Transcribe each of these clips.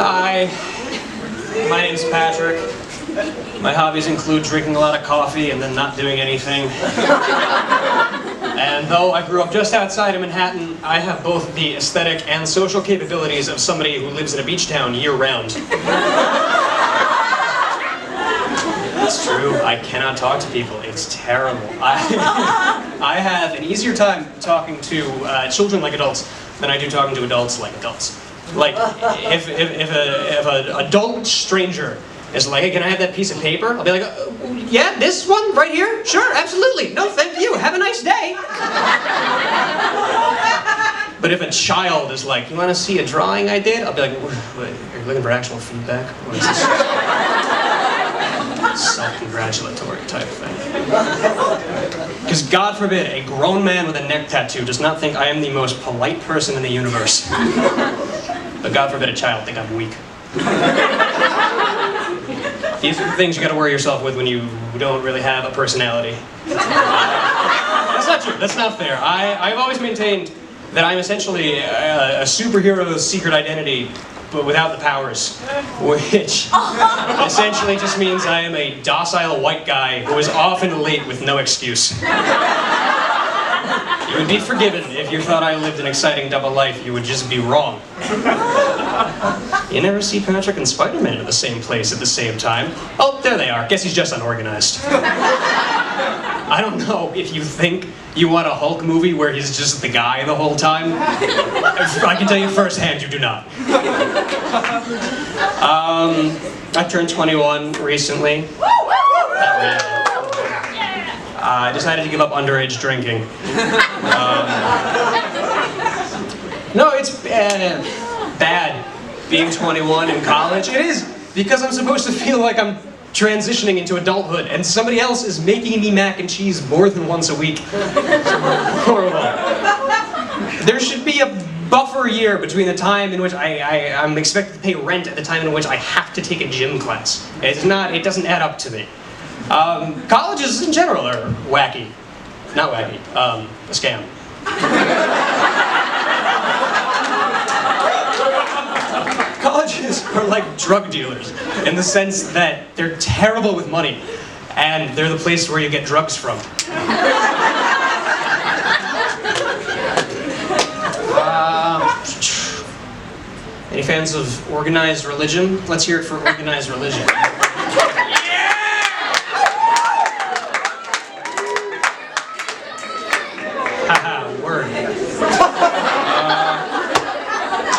Hi, my name's Patrick. My hobbies include drinking a lot of coffee and then not doing anything. And though I grew up just outside of Manhattan, I have both the aesthetic and social capabilities of somebody who lives in a beach town year-round. It's true, I cannot talk to people. It's terrible. I have an easier time talking to children like adults than I do talking to adults like adults. Like, if an adult stranger is like, hey, can I have that piece of paper? I'll be like, yeah, this one right here? Sure, absolutely. No, thank you. Have a nice day. But if a child is like, you want to see a drawing I did? I'll be like, wait, are you looking for actual feedback? What is this? Self-congratulatory type thing. Because God forbid, a grown man with a neck tattoo does not think I am the most polite person in the universe. But God forbid a child think I'm weak. These are the things you gotta worry yourself with when you don't really have a personality. That's not true, that's not fair. I've always maintained that I'm essentially a superhero's secret identity, but without the powers, which essentially just means I am a docile white guy who is often late with no excuse. You would be forgiven if you thought I lived an exciting double life. You would just be wrong. You never see Patrick and Spider-Man in the same place at the same time. Oh, there they are. Guess he's just unorganized. I don't know if you think you want a Hulk movie where he's just the guy the whole time. I can tell you firsthand, you do not. I turned 21 recently. I decided to give up underage drinking. No, it's bad being 21 in college. It is, because I'm supposed to feel like I'm transitioning into adulthood, and somebody else is making me mac and cheese more than once a week. Horrible. There should be a buffer year between the time in which I'm expected to pay rent and the time in which I have to take a gym class. It doesn't add up to me. Colleges in general are wacky. Not wacky, a scam. Colleges are like drug dealers in the sense that they're terrible with money, and they're the place where you get drugs from. Any fans of organized religion? Let's hear it for organized religion.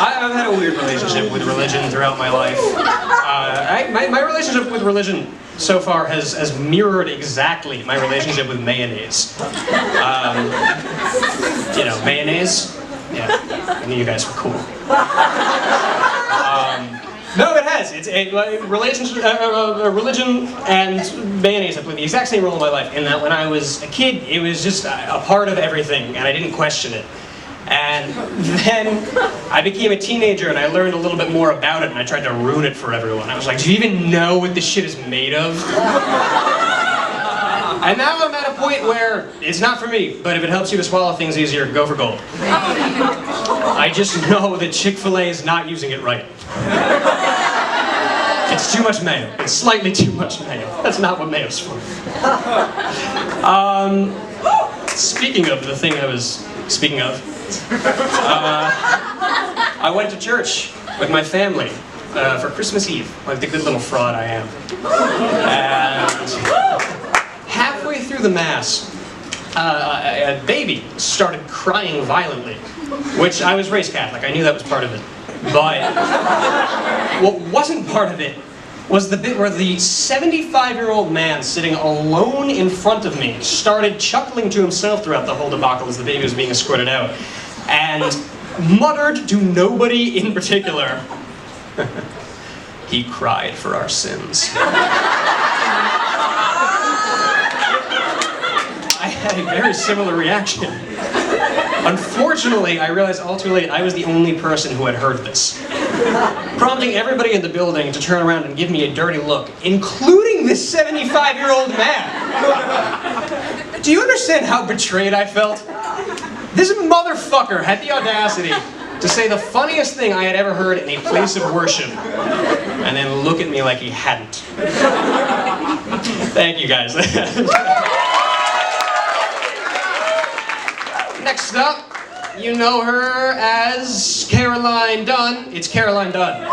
I've had a weird relationship with religion throughout my life. My relationship with religion so far has mirrored exactly my relationship with mayonnaise. You know, mayonnaise? Yeah, I knew you guys were cool. No, it has. It's a relationship, religion and mayonnaise have played the exact same role in my life. In that when I was a kid, it was just a part of everything, and I didn't question it. And then I became a teenager and I learned a little bit more about it and I tried to ruin it for everyone. I was like, do you even know what this shit is made of? And now I'm at a point where it's not for me, but if it helps you to swallow things easier, go for gold. I just know that Chick-fil-A is not using it right. It's too much mayo. It's slightly too much mayo. That's not what mayo's for. Speaking of the thing I was speaking of, I went to church with my family for Christmas Eve, like the good little fraud I am. And halfway through the Mass, a baby started crying violently, which I was raised Catholic, I knew that was part of it. But what wasn't part of it was the bit where the 75-year-old man sitting alone in front of me started chuckling to himself throughout the whole debacle as the baby was being escorted out, and muttered to nobody in particular, "He cried for our sins." I had a very similar reaction. Unfortunately, I realized all too late I was the only person who had heard this, prompting everybody in the building to turn around and give me a dirty look, including this 75-year-old man. Do you understand how betrayed I felt? This motherfucker had the audacity to say the funniest thing I had ever heard in a place of worship, and then look at me like he hadn't. Thank you, guys. Next up, you know her as Caroline Dunn. It's Caroline Dunn.